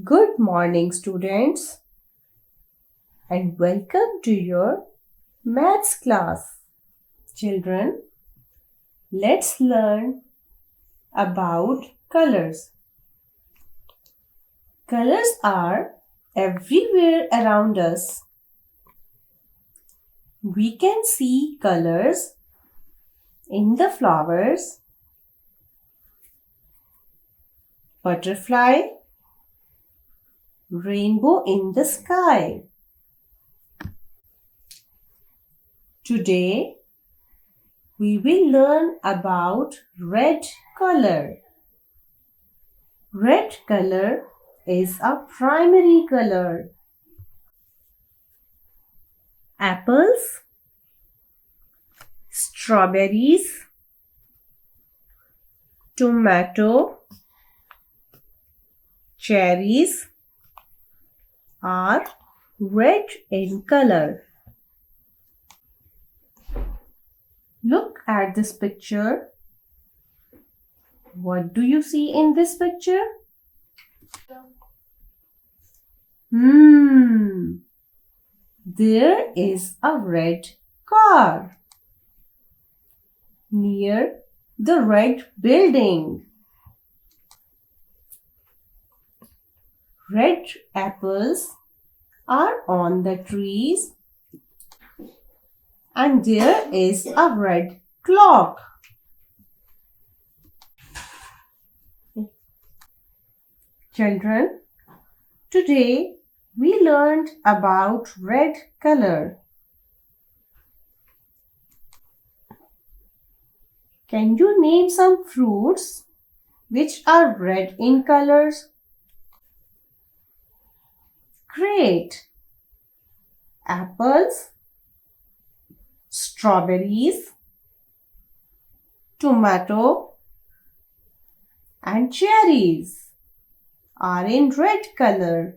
Good morning, students, and welcome to your maths class. Children, let's learn about colors. Colors are everywhere around us. We can see colors in the flowers, butterfly, rainbow in the sky. Today, we will learn about red color. Red color is a primary color. Apples, strawberries, tomato, cherries are red in color. Look at this picture. What do you see in this picture? There is a red car near the red building. Red apples are on the trees and there is a red clock. Children, today we learned about red color. Can you name some fruits which are red in colors? Great! Apples, strawberries, tomato, and cherries are in red color.